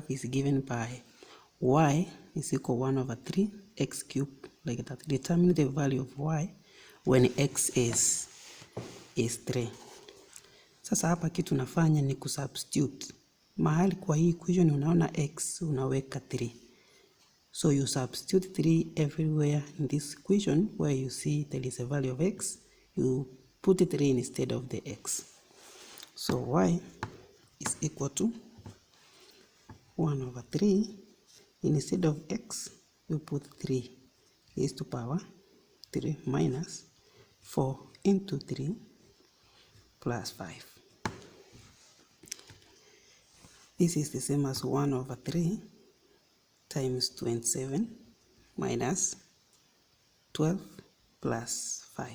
is given by y is equal 1 over 3 x cubed, like that. Determine the value of y when x is 3. Sasa hapa kitu nafanya ni kusubstitute. Mahali kwa hii equation unaona x unaweka 3. So you substitute 3 everywhere in this equation where you see there is a value of x. You put 3 instead of the x. So y is equal to 1 over 3. Instead of x, you put 3 raised to power 3 minus 4 into 3 plus 5. This is the same as 1 over 3 times 27 minus 12 plus 5.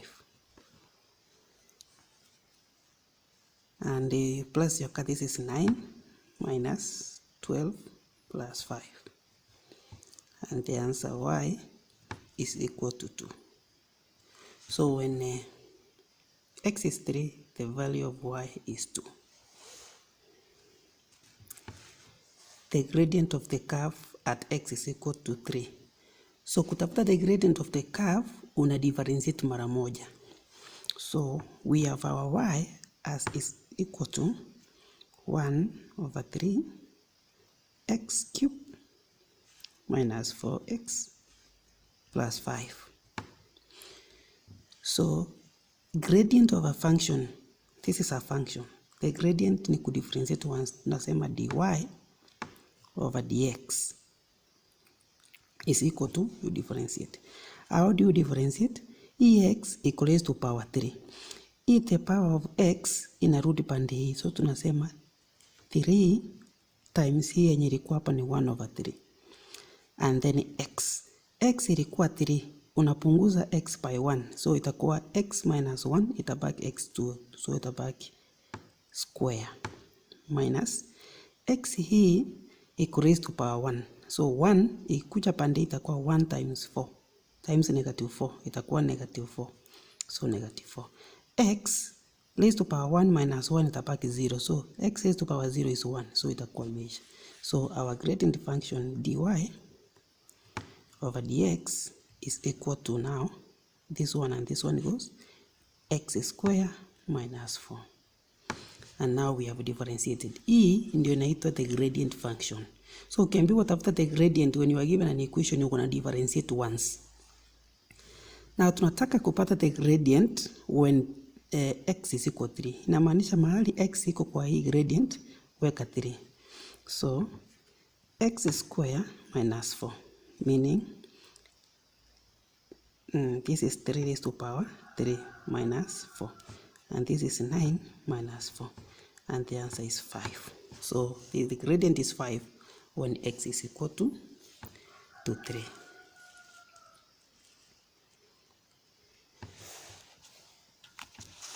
And plus your cut, this is 9 minus 12 plus 5. And the answer y is equal to 2. So when x is 3, the value of y is 2. The gradient of the curve at x is equal to 3. So kutafuta the gradient of the curve, una differentiate mara moja. So we have our y as is equal to 1 over 3 x cubed minus 4x plus 5. So gradient of a function, this is a function. The gradient ni kudifferentiate once, nasema dy over dx is equal to, you differentiate. How do you differentiate? Ex equals to power 3. If the power of x inarudi pande hii, so tunasema 3 times hii yenye ilikuwa hapa ni 1 over 3. And then x ilikuwa 3, unapunguza x by 1, so itakuwa x minus 1, itabaki x2, so itabaki square minus x hii iko raised to power 1. So 1 ikuja pande itakuwa 1 times 4 times negative 4, itakuwa negative 4, so negative 4. X raised to power 1 minus 1 itabaki 0, so x raised to power 0 is 1, so itakuwa imeisha. So our gradient function dy over dx is equal to, now this one and this one goes, x square minus 4. And now we have differentiated. E ndio inaitwa the gradient function. So ukiambiwa tafuta the gradient when you are given an equation, you're going to differentiate once. Now tunataka kupata the gradient when x is equal to 3. Inamaanisha mahali x iko kwa hii gradient, weka 3. So x square minus 4, meaning this is 3 raised to power 3 minus 4. And this is 9 minus 4. And the answer is 5. So the gradient is 5 when x is equal to 3.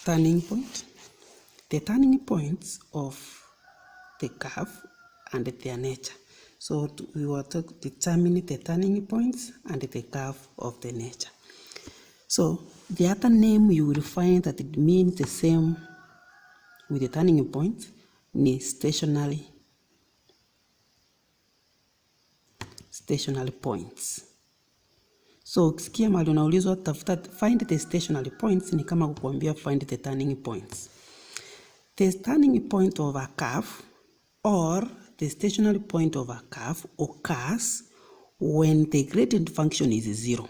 Turning point. The turning points of the curve and their nature. So we will determine the turning points and the curve of the nature. So the other name you will find that it means the same with the turning point ni stationary points. So ukisikia mahali unaulizwa tafuta find the stationary points, ni kama kukuambia find the turning points. The turning point of a curve or the stationary point of a curve occurs when the gradient function is 0.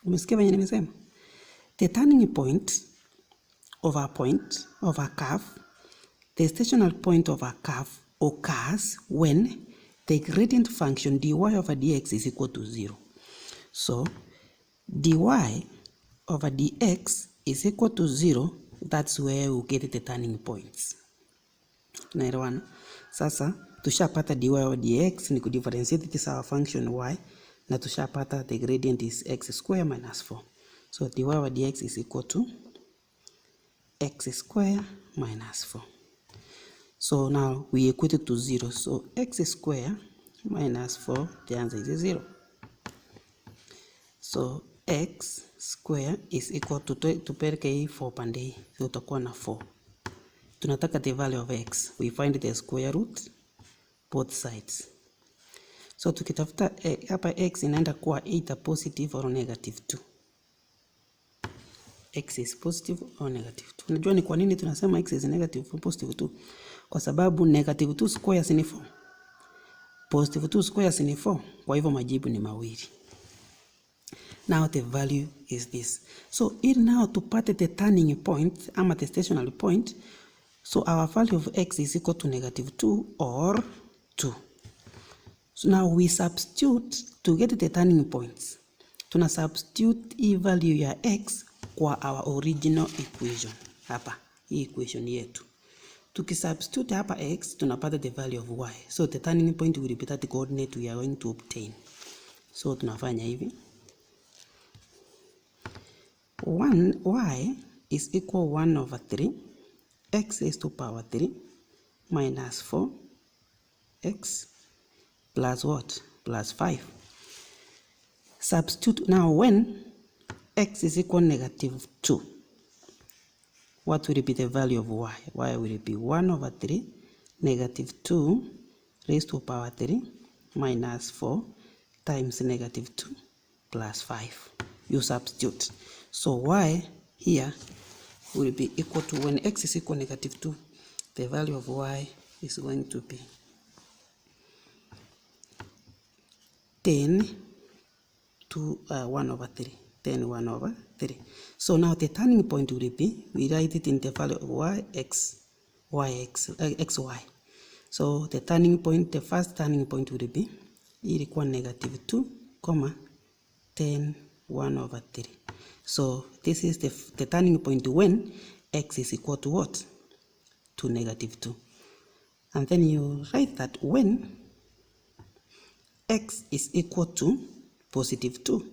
Umesikia venye nimesema? The turning point of a curve, the stationary point of a curve occurs when the gradient function dy over dx is equal to 0. So dy over dx is equal to 0. That's where we get the turning points. Tunaelewana? Sasa tushapata dy over dx ni kudifferentiate this our function y, na tushapata the gradient is x square minus 4. So dy over dx is equal to x square minus 4. So now we equate it to 0. So x square minus 4, the answer is 0. So x square is equal to tupeleke hii 4 pande hii, so utakuwa na 4. Tunataka the value of x. We find the square root, both sides. So tukitafuta hapa x inaenda kuwa either positive or negative 2. X is positive or negative 2. Unajua ni kwa nini tunasema x is negative or positive 2? Kwa sababu negative 2 squares ni 4. Positive 2 squares ni 4. Kwa hivyo majibu ni mawili. Now the value is this. So in now tupate the turning point ama the stationary point. So our value of x is equal to negative 2 or 2. So now we substitute to get the turning points. Tuna substitute hii value ya x kwa our original equation. Hapa, hii equation yetu. Tukisubstitute hapa x, tunapata the value of y. So the turning point will be that coordinate we are going to obtain. So tunafanya hivi. Y is equal 1 over 3 x raised to power 3 minus 4x plus what? Plus 5. Substitute now when x is equal negative 2. What will be the value of y? Y will be 1 over 3 negative 2 raised to power 3 minus 4 times negative 2 plus 5. You substitute. So y here will be equal to, when x is equal to negative 2, the value of y is going to be 10 to 1 over 3. 10 1 over 3. So now the turning point will be, we write it in the value of xy. So the turning point, the first turning point will be ilikuwa negative 2, 10 1 over 3. So this is the turning point when x is equal to what? To negative 2. And then you write that when x is equal to positive 2,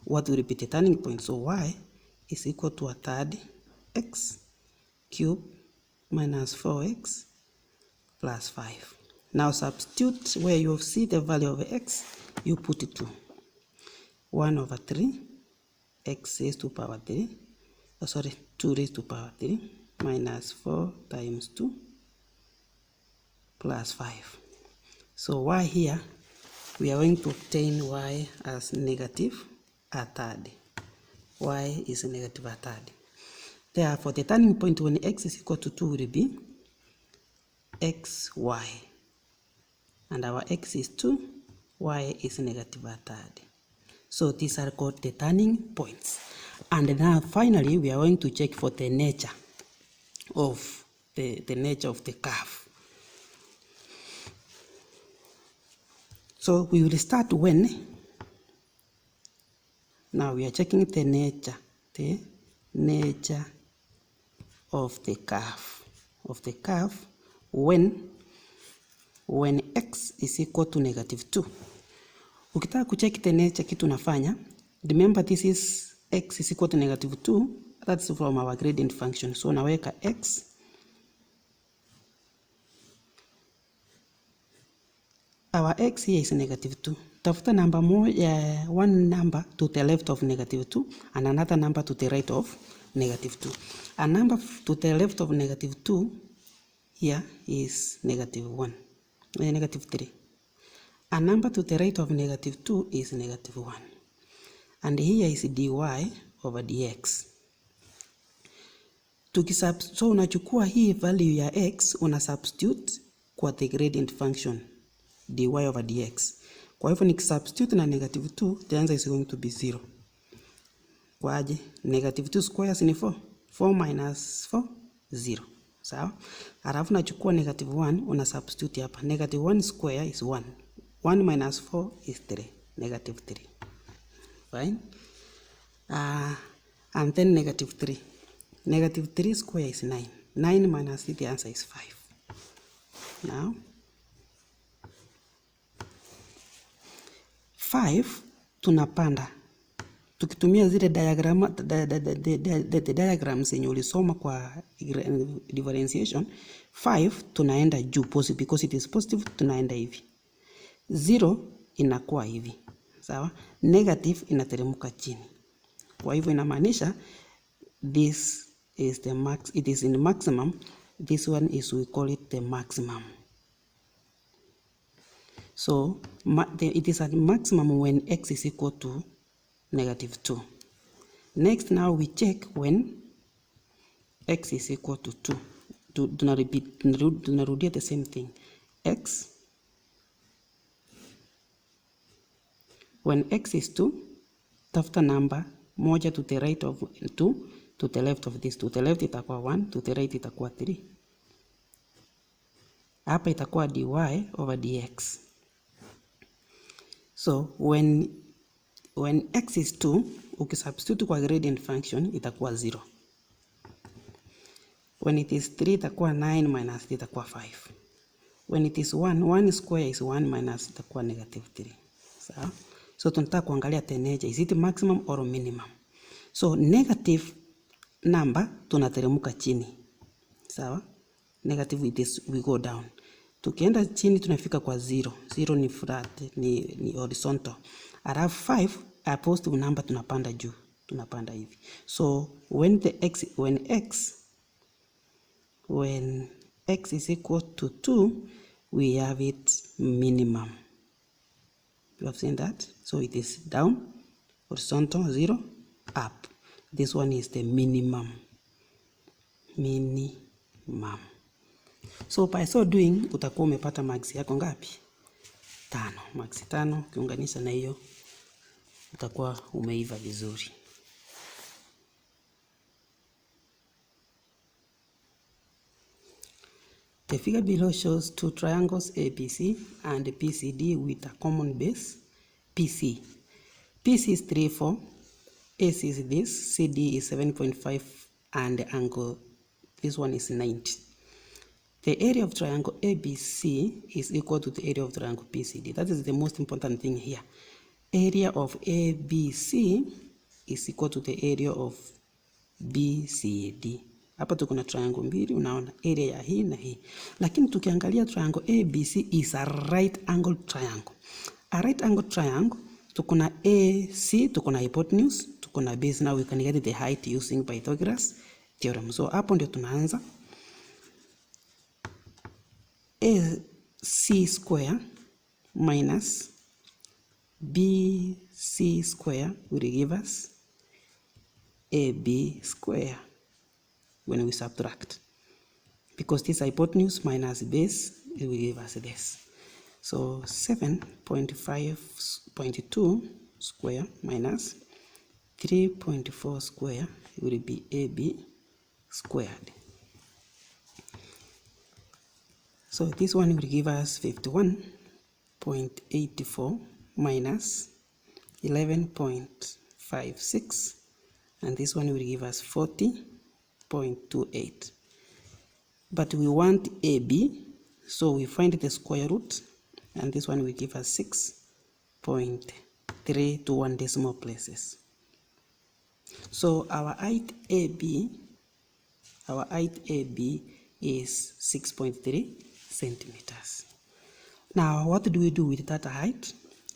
what will be the turning point? So y is equal to a third x cubed minus 4x plus 5. Now substitute where you see the value of x, you put it to 1 over 3 x raised to power 3, 2 raised to power 3 minus 4 times 2 plus 5. So y here, we are going to obtain y as negative a third. Y is negative a third. Therefore, the turning point when x is equal to 2 will be xy. And our x is 2, y is negative a third. So these are called the turning points. And now finally we are going to check for the nature of the nature of the curve. So we will start when, now we are checking the nature of the curve when x is equal to negative 2. Ukitaka kucheck the nature, kitu nafanya, remember this is x is equal to negative 2, that's from our gradient function. So naweka x, our x here is negative 2. Tafuta number moja, one number to the left of negative 2 and another number to the right of negative 2. A number to the left of negative 2 here is negative 1, negative 3. A number to the right of negative 2 is negative 1. And here is dy over dx. So unachukua hii value ya x, una substitute kwa the gradient function dy over dx. Kwa hivyo nikisubstitute na negative 2, the answer is going to be 0. Kwa aje? Negative 2 squares ni 4. 4 minus 4, 0. Sawa? Alafu nachukua negative 1, una substitute hapa. Negative 1 square is 1. 1 minus 4 is 3. Negative 3. Fine? And then negative 3. Negative 3 square is 9. 9 minus 3, the answer is 5. Now, 5 tunapanda. Tukitumia zile diagrams yenye ulisoma kwa differentiation, 5 tunaenda juu positive, because it is positive tunaenda hivi. 0 inakuwa hivi. Sawa? Negative inateremka chini. Kwa hivyo inamaanisha this is the max, it is in maximum. This one is, we call it the maximum. So it is at maximum when x is equal to -2. Next, now we check when x is equal to 2. Tunarudia the same thing. X, when x is 2, tafuta number moja to the right of 2, to the left of this. To the left itakuwa 1, to the right itakuwa 3. Hapa itakuwa dy over dx. So when x is 2, ukisubstitute kwa gradient function itakuwa 0. When it is 3 itakuwa 9 minus 3 itakuwa 5. When it is 1 square is 1 minus itakuwa -3. Sawa? So tunataka kuangalia tenager, is it maximum or minimum? So negative number tunateremka chini. Sawa? Negative it is we go down. Tukienda chini tunafika kwa 0. 0 ni flat, ni horizontal. Alafu 5 a positive number tunapanda juu. Tunapanda hivi. So when x is equal to 2, we have it minimum. You have seen that? So it is down, horizontal, 0, up. This one is the minimum. Minimum. So by so doing, utakuwa umepata marks yako ngapi? 5. Marks 5, ukiunganisha na hiyo, utakuwa umeiva vizuri. The figure below shows two triangles ABC and PCD with a common base, PC. PC is 3, 4, AC is this, CD is 7.5, and the angle, this one is 90. The area of triangle ABC is equal to the area of triangle PCD. That is the most important thing here. Area of ABC is equal to the area of BCD. Hapa tuko na triangle mbili, unaona area ya hii na hii. Lakini tukiangalia triangle ABC is a right angle triangle. A right angle triangle, tuko na AC, tuko na hypotenuse, tuko na base. Now we can get the height using Pythagoras theorem. So hapo ndio tunaanza. AC square minus BC square will give us AB square when we subtract, because this hypotenuse minus base, it will give us this. So 7.5.2 square minus 3.4 square will be AB squared. So this one will give us 51.84 minus 11.56, and this one will give us 40.28. But we want AB, so we find the square root, and this one will give us 6.3 to 1 decimal places. So our height AB is 6.3 centimeters. Now what do we do with that height?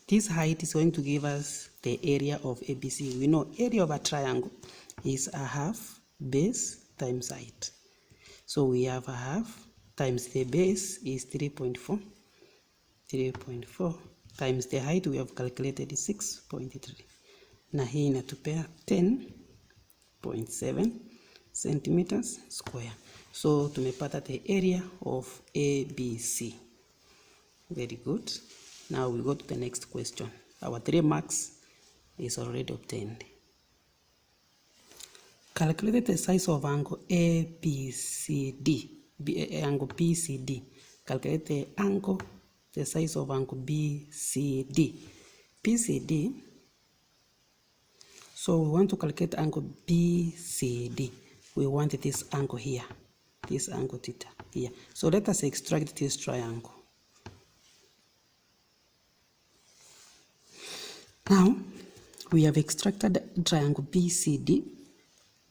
This height is going to give us the area of ABC. We know area of a triangle is a half base times height. So we have a half times the base is 3.4. 3.4 times the height we have calculated is 6.3. Na hii inatupea 10.7 centimeters square. So tumepata the area of ABC. Very good. Now we go to the next question. Our 3 marks is already obtained. Calculate the size of angle ABCD. Angle BCD. Calculate the size of angle BCD. BCD. So we want to calculate angle BCD. We want this angle here. This angle theta here. So let us extract this triangle. Now, we have extracted triangle BCD.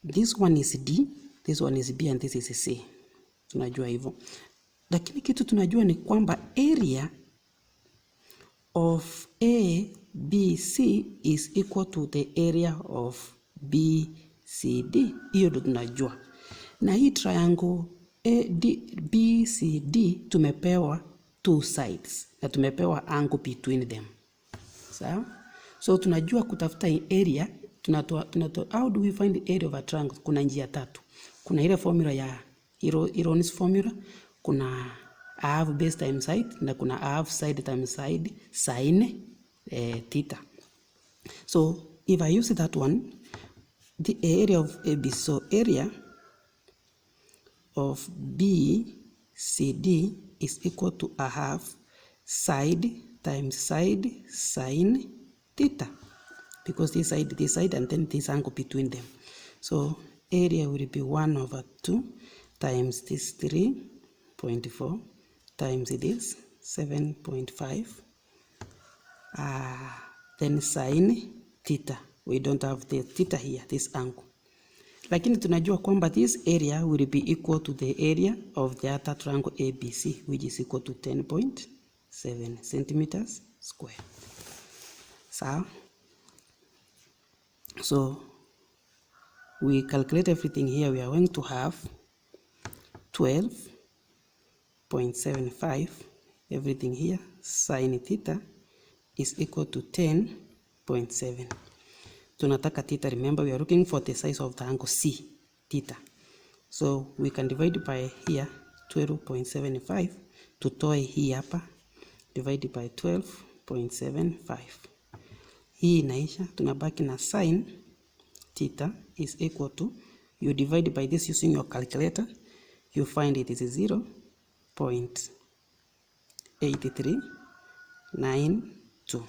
This one is D, this one is B, and this is C. Tunajua hivyo. Lakini kitu tunajua ni kwamba area of ABC is equal to the area of BCD. Hiyo ndio tunajua. Na hii triangle BCD tumepewa two sides na tumepewa angle between them. Sawa? So tunajua kutafuta area, how do we find the area of a triangle? Kuna njia tatu. Kuna ile formula ya Iron's formula, kuna half base times height na kuna half side times side sin theta. So if I use that one, the area of AB, so area of BCD is equal to a half side times side sin theta, because this side and then this angle between them. So area will be 1/2 times this 3.4 times this 7.5, then sin theta. We don't have the theta here, this angle. Lakini tunajua kwamba this area will be equal to the area of the other triangle ABC, which is equal to 10.7 centimeters square. So we calculate everything here. We are going to have 12.75, everything here, sin theta is equal to 10.7. Tunataka theta, remember we are looking for the size of the angle C, theta. So we can divide by here 12.75, tutoe hii hapa, divide by 12.75. Hii inaisha, tunabaki na sin theta is equal to, you divide by this using your calculator, you find it is 0.8392.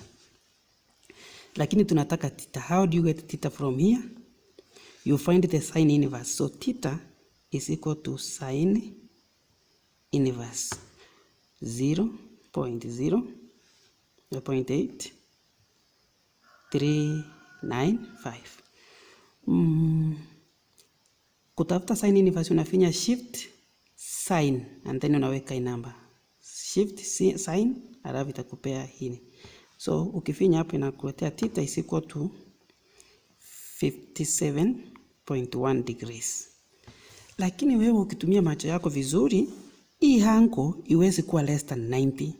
Lakini tunataka theta. How do you get theta from here? You find the sin inverse. So theta is equal to sin inverse 0.8395. Kutafuta sin inverse unafinya shift sin and then unaweka hii number. Shift sin alafu itakupea hii. So ukifinya hapo inakuletea theta is equal to 57.1 degrees. Lakini wewe ukitumia macho yako vizuri, hii angle iwezi kuwa less than 90.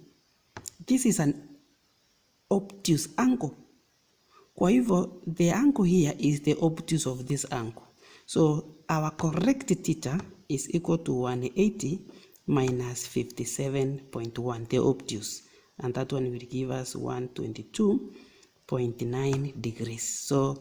This is an obtuse angle. Kwa hivyo the angle here is the obtuse of this angle. So our correct theta is equal to 180 minus 57.1, the obtuse. And that one will give us 122.9 degrees. So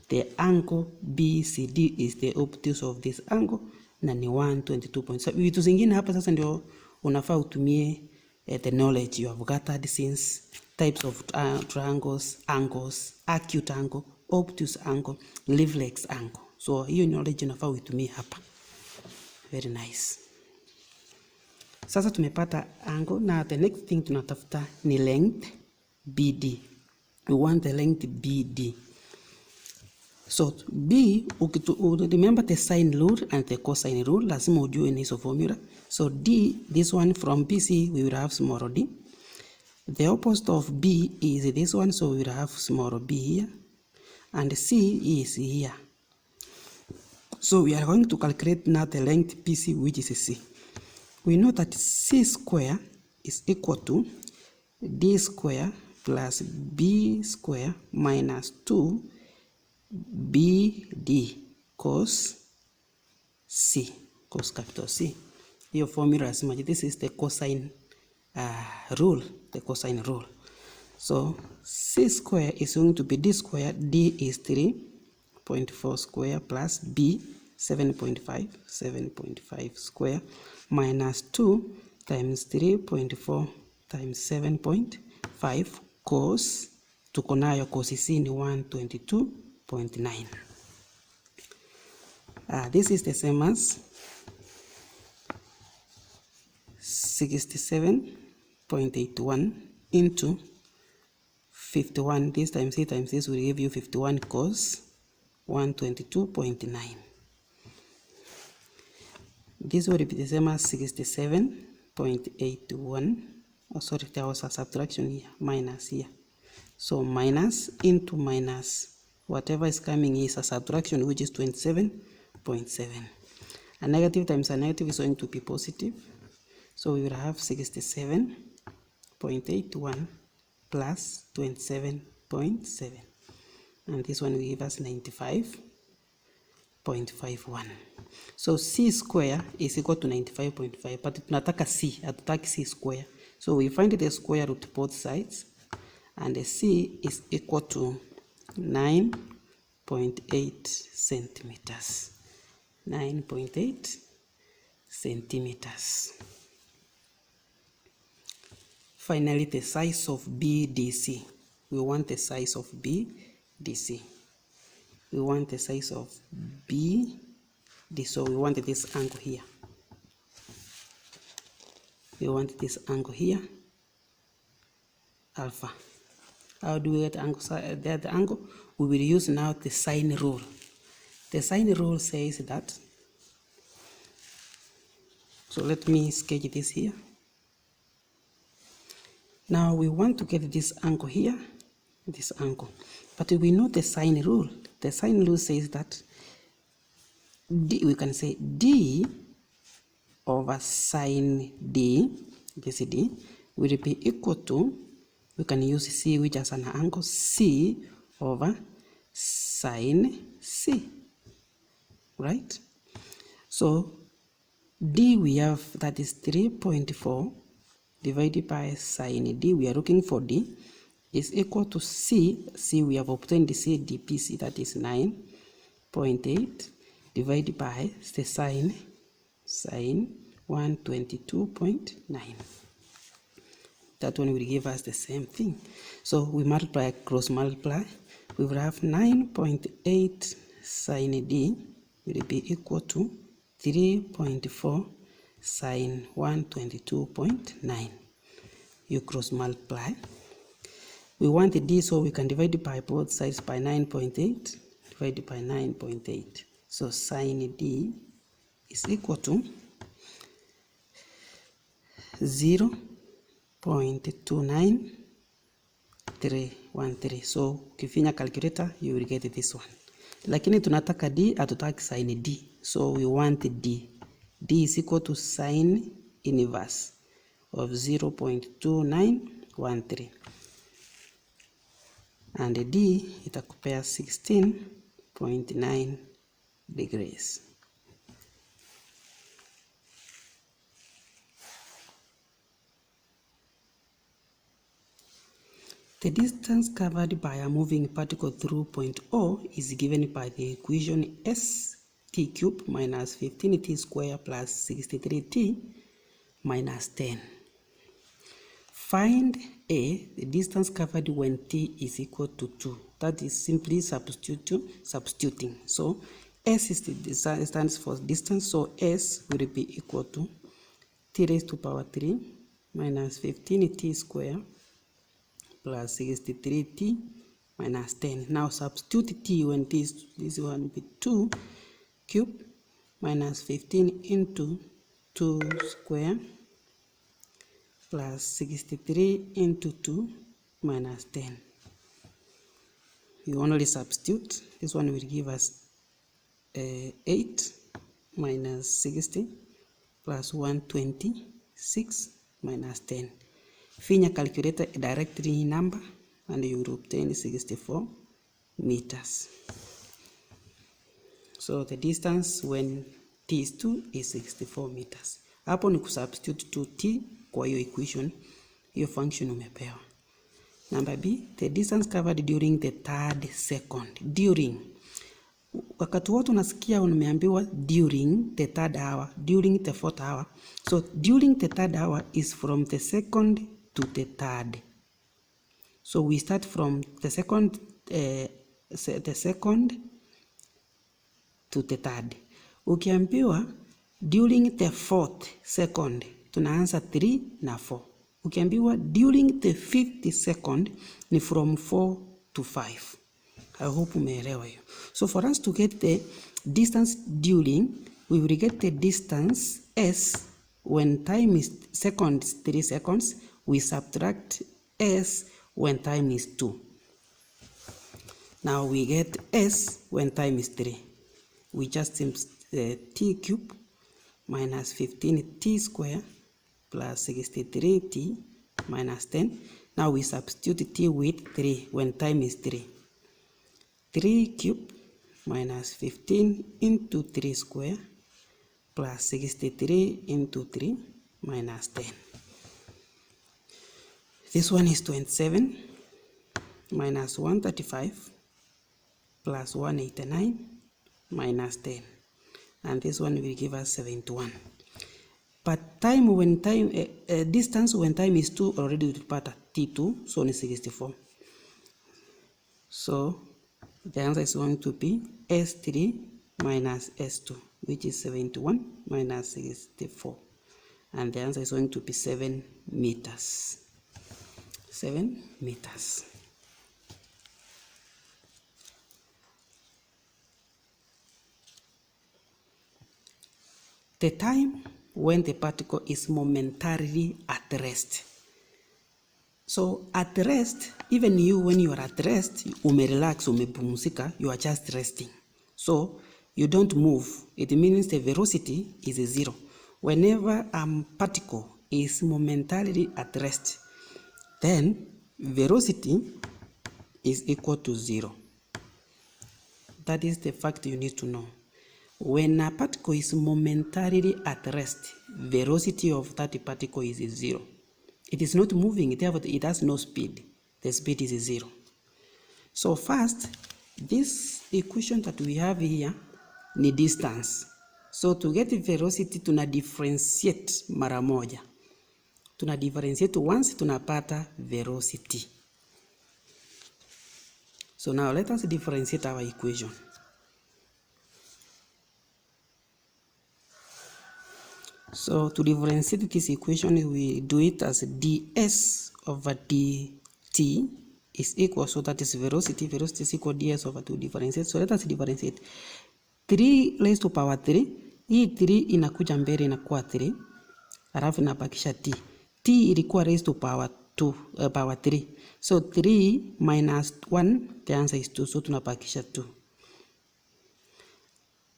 the angle BCD is the obtuse of this angle na ni 122.7. Vitu zingine hapa sasa ndio unafaa utumie the knowledge you have gathered since types of triangles, angles, acute angle, obtuse angle, leaflet angle. So hiyo knowledge unafaa uitumie hapa. Very nice. Sasa tumepata angle. Now the next thing tunatafuta ni length BD. We want the length BD. So B, remember the sine rule and the cosine rule. Lazima ujue in hizo formula. So D, this one from BC, we will have small d. The opposite of B is this one, so we will have small b here. And C is here. So we are going to calculate now the length BC, which is C. We know that C square is equal to D square plus B square minus 2BD cos C, cos capital C. Your formula is much. This is the cosine rule, the cosine rule. So C square is going to be D square. D is 3.4 square plus B 7.5 square minus 2 times 3.4 times 7.5 cos, tuko nayo cos C ni 122.9. This is the same as 67.81 into 51. This times C times this will give you 51 cos 122.9. This will be the same as 67.81. Oh, sorry, there was a subtraction here, minus here. So minus into minus, whatever is coming is a subtraction, which is 27.7. A negative times a negative is going to be positive. So we will have 67 0.81 plus 27.7. And this one will give us 95.51. So C square is equal to 95.5, but tunataka C, hatutaki C square. So we find the square root both sides, and the C is equal to 9.8 centimeters. 9.8 centimeters. Finally, the size of BDC. We want the size of BDC. We want the size of BD, so we want this angle here. We want this angle here, alpha. How do we get the angle? We will use now the sine rule. The sine rule says that, so let me sketch this here. Now we want to get this angle here, this angle. But we know the sine rule. The sine rule says that we can say D over sine D, this D, will be equal to, we can use C, which has an angle, C over sine C, right? So D we have, that is 3.4 divided by sine D, we are looking for D, is equal to C. C we have obtained the CDPC, that is 9.8 divided by the sine 122.9. That one will give us the same thing. So we multiply, cross multiply, we will have 9.8 sine D will be equal to 3.4 sine 122.9. You cross multiply. We want the D, so we can divide it by both sides by 9.8 divided by 9.8. So sine D is equal to 0.29313. So ukifinya calculator you will get this one. Lakini tunataka D, hatutaki sine D. So we want D. D is equal to sine inverse of 0.2913. And D itakupea 16.9 degrees. The distance covered by a moving particle through point O is given by the equation st cubed minus 15t squared plus 63t minus 10. Find A, the distance covered when t is equal to 2. That is simply substituting. So S is the stands for distance, so S will be equal to t raised to power 3 minus 15t squared plus 63t minus 10. Now substitute t when t is, this one will be 2 cubed minus 15 into 2 square plus 63 into 2 minus 10. You only substitute. This one will give us 8 minus 60 plus 126 minus 10. Finya calculator directly number and you will obtain 64 meters. So the distance when t is 2 is 64 meters. Hapo ni kusubstitute to t kwa hiyo equation, hiyo function umepewa. Number B, the distance covered during the third second. During. Wakati wote unasikia umeambiwa during the third hour, during the fourth hour. So during the third hour is from the second to the third. So we start from the second to the third. Ukiambiwa during the fourth second, tunaanza 3 na 4. Ukiambiwa during the fifth second, ni from 4 to 5. I hope umeelewa hiyo. So for us to get the distance during, we will get the distance S when time is seconds, 3 seconds. We subtract S when time is 2. Now we get S when time is 3. We just t cubed minus 15t squared plus 63t minus 10. Now we substitute t with 3 when time is 3. 3 cube minus 15 into 3 square plus 63 into 3 minus 10. This one is 27 minus 135 plus 189 minus 10. And this one will give us 71. But distance when time is 2 already with part t2, so it's 64. So the answer is going to be S3 minus S2, which is 71 minus 64. And the answer is going to be 7 meters. 7 meters. The time when the particle is momentarily at rest. So at rest, even you, when you are at rest, relax, umepumzika, you are just resting. So you don't move. It means the velocity is 0. Whenever a particle is momentarily at rest, then velocity is equal to 0. That is the fact you need to know. When a particle is momentarily at rest, velocity of that particle is 0. It is not moving, it has no speed. The speed is 0. So first, this equation that we have here need distance. So to get velocity, tuna differentiate mara moja. Tuna differentiate once, tunapata velocity. So now let us differentiate our equation. So to differentiate this equation, we do it as ds over dt is equal, so that is velocity is equal ds over 2 differentiate. So let us differentiate. 3 raised to power 3, hii 3 inakuja mbele inakuwa 3, alafu inabakisha t. T ilikuwa raised to power 2, power 3. So 3 minus 1, the answer is 2, so tunabakisha 2.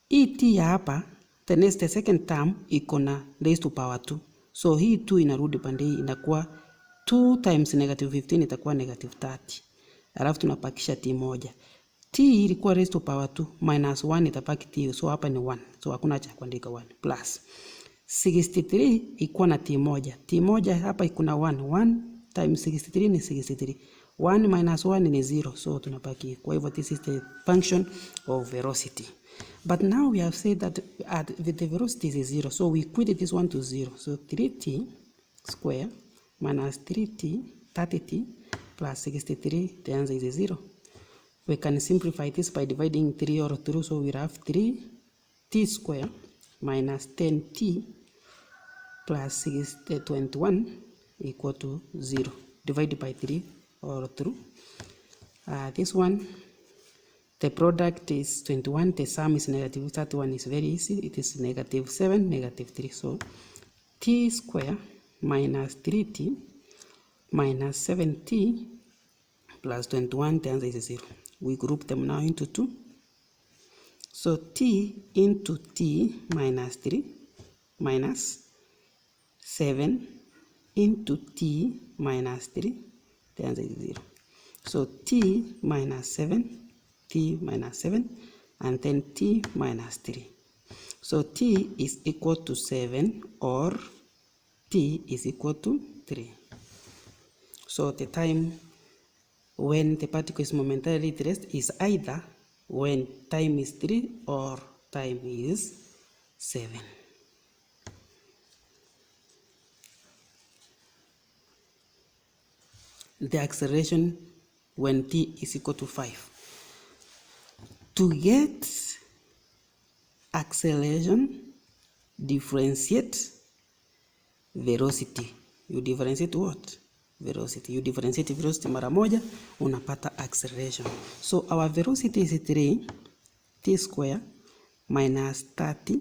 Hii t ya hapa, the second term iko na raised to power 2. So hii 2 inarudi pande hii, inakuwa 2 times negative 15 itakuwa negative 30. Alafu tunapakisha t moja. T ilikuwa raised to power 2 minus 1 itapaki t, so hapa ni 1. So hakuna cha kuandika 1 plus 63 ikuwa na t moja. T moja hapa iko na 1. 1 times 63 ni 63. 1 minus 1 ni 0, so tunapaki. Kwa hivyo this is the function of velocity. But now we have said that the velocity is 0, so we equate this one to 0. So 3t square minus 3t, 30t plus 63, the answer is 0. We can simplify this by dividing 3 or through, so we have 3t square minus 10t plus 21 equal to 0. Divided by 3 or through. This one, the product is 21, the sum is negative 31, is very easy. It is negative 7, negative 3. So t square minus 3t minus 7t plus 21, the answer is 0. We group them now into 2. So t into t minus 3 minus 7 into t minus 3, the answer is 0. So t minus 7, t minus 7, and then t minus 3. So t is equal to 7 or t is equal to 3. So the time when the particle is momentarily at rest is either when time is 3 or time is 7. The acceleration when t is equal to 5. To get acceleration, differentiate velocity. You differentiate what? Velocity. You differentiate velocity mara moja, unapata acceleration. So our velocity is 3 t square minus 30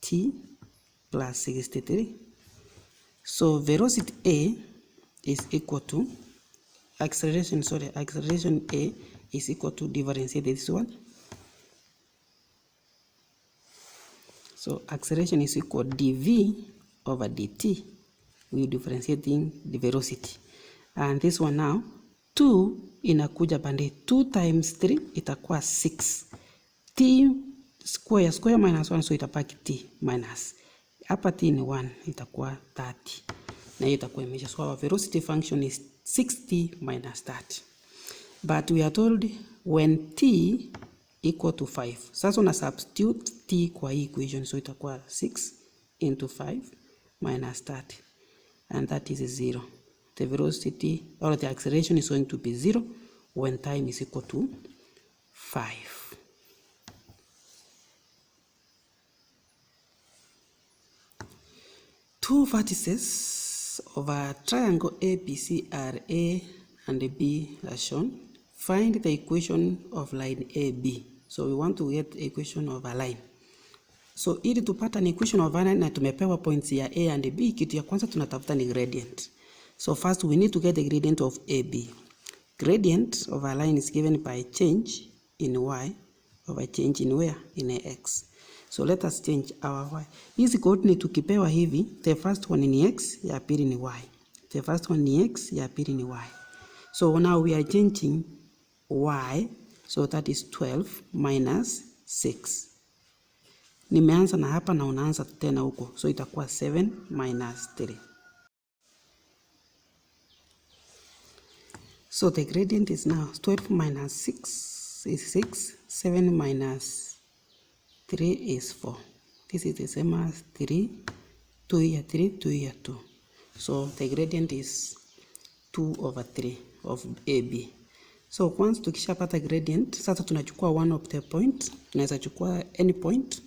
t plus 63. So velocity A is equal to acceleration A is equal to differentiate this one. So acceleration is equal dv over dt. we differentiating the velocity. And this one now 2 inakuja pande 2 times 3 itakuwa 6. T square minus 1, so itapaki t minus. Hapa t ni 1, itakuwa 30. Na hiyo itakuwa imeisha. So our velocity function is 6t minus 30. But we are told when t equal to 5. Sasa una substitute t kwa hii equation, so itakuwa 6 into 5 minus 30. And that is 0. The velocity or the acceleration is going to be 0 when time is equal to 5. Two vertices of a triangle ABC are A and B as shown. Find the equation of line AB. So we want to get the equation of a line. So ili tupata ni equation of a line na tumepewa points ya A and B, kitu ya kwanza tunatafuta ni gradient. So first we need to get the gradient of AB. Gradient of a line is given by change in y over change in where? In x. So let us change our y. Hizi coordinate tukipewa hivi, the first one ni x, ya pili ni y. The first one ni x, ya pili ni y. So now we are changing y, so that is 12 minus 6. Nimeanza na hapa na unaanza tena huko, so itakuwa 7 minus 3. So the gradient is now 12 minus 6 is 6, 7 minus 3 is 4. This is the same as 3, 2 here 3, 2 here 2. So the gradient is 2 over 3 of AB. So once tukishapata gradient, sasa tunachukua one of the point. Tunaweza chukua any point.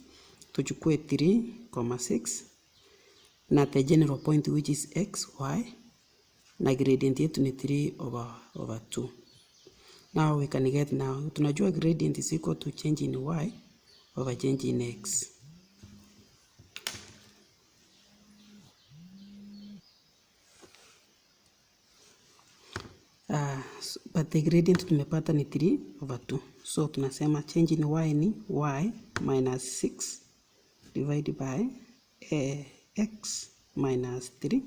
Tuchukue 3,6 na the general point which is x, y. Na gradient yetu ni 3 over 2. Now we can get now, tunajua gradient is equal to change in y over change in x. But the gradient tumepata ni 3 over 2. So tunasema change in y ni y minus 6 divided by x minus 3.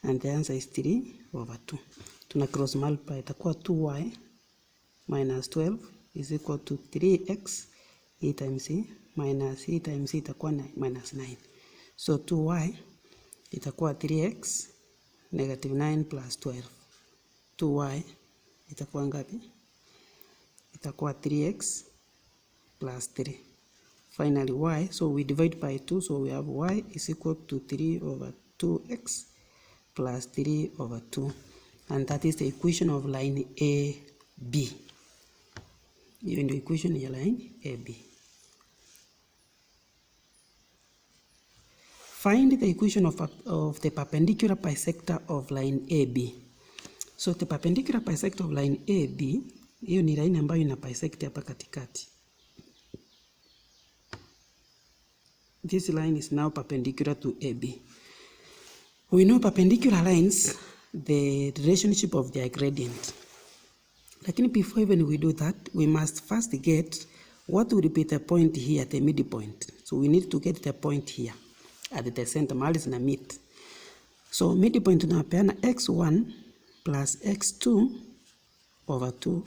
And the answer is 3 over 2. Tuna cross multiply, itakuwa 2y minus 12 is equal to 3x. E times e minus e times e itakuwa minus 9. So 2y itakuwa 3x negative 9 plus 12. 2y itakuwa ngapi? Itakuwa 3x plus 3. Finally y, so we divide by 2, so we have y is equal to 3 over 2x plus 3 over 2. And that is the equation of line AB. Hiyo ndio equation ya line AB. Find the equation of the perpendicular bisector of line AB. So the perpendicular bisector of line AB, hiyo ni line ambayo ina bisect hapa katikati. This line is now perpendicular to AB. We know perpendicular lines, the relationship of their gradient. Lakini before even we do that, we must first get what would be the point here at the midpoint. So we need to get the point here at the center, mahali zina meet. So midpoint tunapeana x1 plus x2 over 2,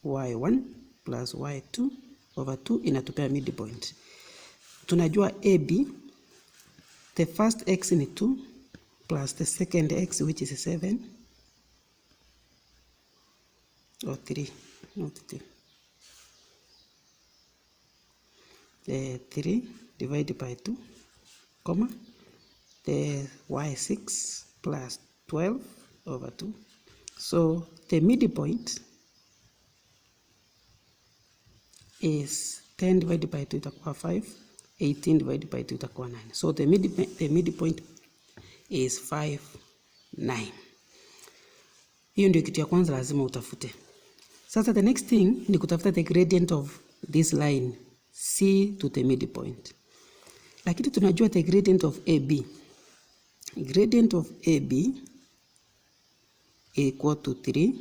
y1 plus y2 over 2 inatupea midpoint. Tunajua AB, the first x ni 2 plus the second x which is 7 or 3, not 2. The 3 divided by 2, the y6 plus 12 over 2. So the midpoint is 10 divided by 2 itakuwa 5, 18 divided by 2 itakuwa 9. So the midpoint is 5, 9. Hiyo ndio kitu ya kwanza lazima utafute. Sasa the next thing ni kutafuta the gradient of this line C to the midpoint. Lakini tunajua the gradient of AB. Gradient of AB equal to 3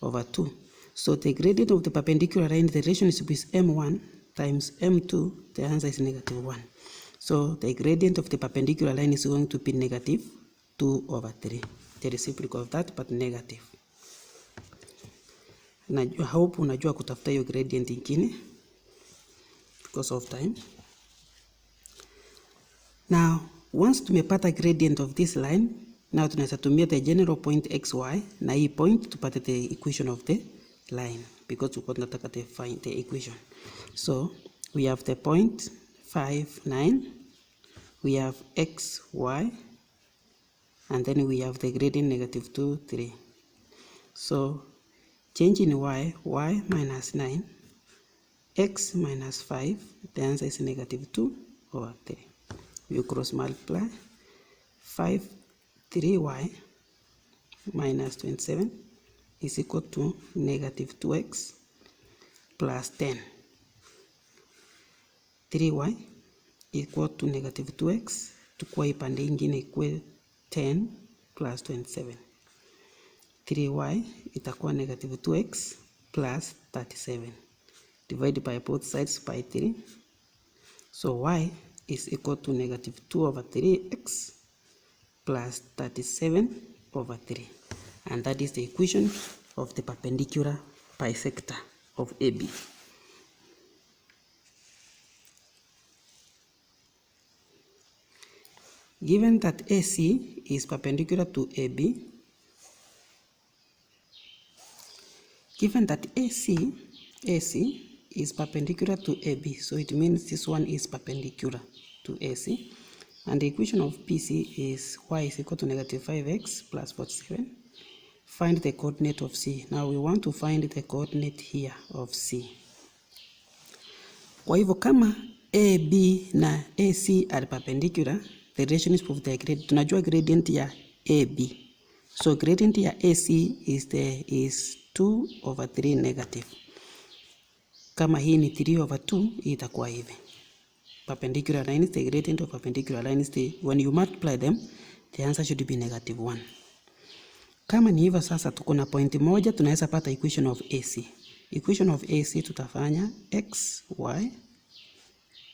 over 2. So the gradient of the perpendicular line, the relationship is m1 times m2, the answer is negative 1. So the gradient of the perpendicular line is going to be negative 2 over 3. The reciprocal of that, but negative. I hope unajua kutafuta hiyo gradient ingine because of time. Now, once tumepata gradient of this line, now tunaweza tumia the general point xy na hii point tupate the equation of the line because tulikuwa tunataka find the equation. So we have the point 5, 9, we have x, y, and then we have the gradient negative 2, 3. So change in y minus 9, x minus 5, the answer is negative 2 over 3. You cross multiply 5, 3y minus 27 is equal to negative 2x plus 10. 3y equal to negative 2x, tukua ipande ingine equal 10 plus 27. 3y itakuwa negative 2x plus 37. Divide by both sides by 3. So y is equal to negative 2 over 3x plus 37 over 3. And that is the equation of the perpendicular bisector of AB. Given that AC is perpendicular to AB, is perpendicular to AB, so it means this one is perpendicular to AC. And the equation of BC is y is equal to negative 5x plus 47. Find the coordinate of C. Now we want to find the coordinate here of C. Kwa hivyo kama AB na AC are perpendicular, the relationship of the gradient, tunajua gradient ya AB. So gradient ya AC is 2 over 3 negative. Kama hii ni 3 over 2, hii itakuwa hivi. Perpendicular lines, the gradient of perpendicular lines, when you multiply them, the answer should be negative 1. Kama ni hivyo sasa tuko na point moja, tunaweza pata equation of AC. Equation of AC tutafanya x, y,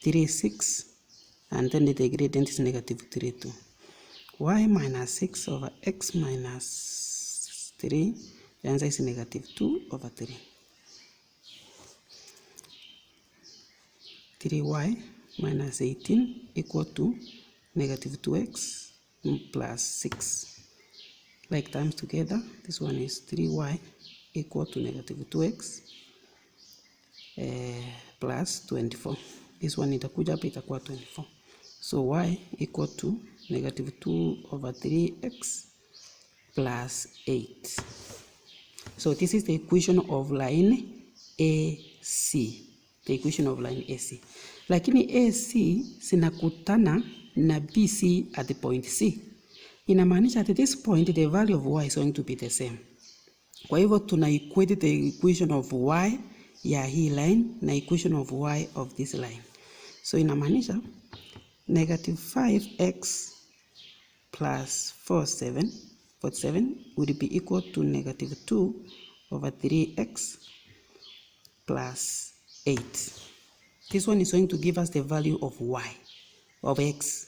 3, 6, and then the gradient is negative 3, 2. Y minus 6 over x minus 3, the answer is negative 2 over 3. 3y minus 18 equal to negative 2x plus 6. Like times together, this one is 3y equal to negative 2x plus 24. This one itakuja hapa itakuwa 24. So y equal to negative 2 over 3x plus 8. So this is the equation of line AC. The equation of line AC. Lakini AC sinakutana na BC at the point C. Inamaanisha at this point the value of y is going to be the same. Kwa hivyo tuna equate the equation of y ya hii line na equation of y of this line. So inamaanisha negative 5x plus 47 would be equal to negative 2 over 3x plus 8. This one is going to give us the value of y, of x.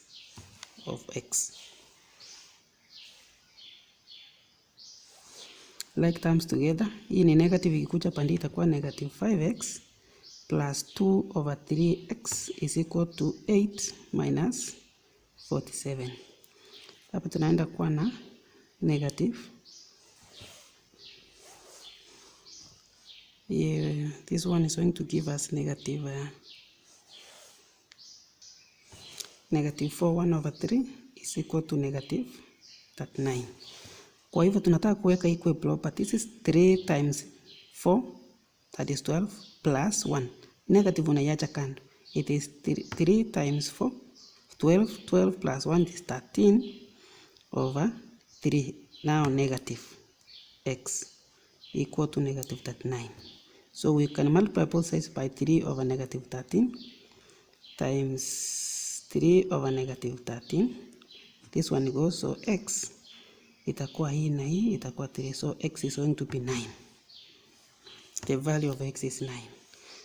Like terms together, hii ni negative ikikuja pande itakuwa negative 5x plus 2 over 3x is equal to 8 minus 47. Hapa tunaenda kuwa na negative. Yeah, this one is going to give us negative 4 1 over 3 is equal to negative 39. Kwa hivyo tunataka kuweka equal property. This is 3 times 4, that is 12, plus 1. Negative unaiacha kando. It is 3 times 4, 12 plus 1 is 13 over 3. Now negative x equal to negative 39. So we can multiply both sides by 3 over negative 13 times 3 over negative 13. This one goes, so x itakuwa hii na hii itakuwa 3. So x is going to be 9. The value of x is 9.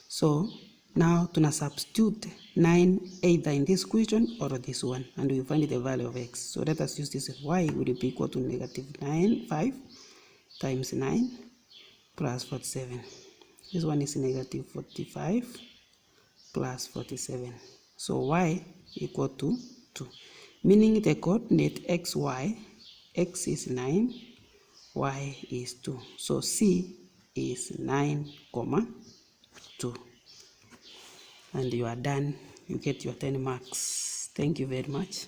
So Now tuna substitute 9 either in this equation or this one, and we find the value of x. So let us use this. Y will be equal to -5 times 9 plus 47. This one is -45 plus 47. So y equal to 2, meaning the coordinate xy, x is 9, y is 2. So C is 9, 2. And you are done. You get your 10 marks. Thank you very much.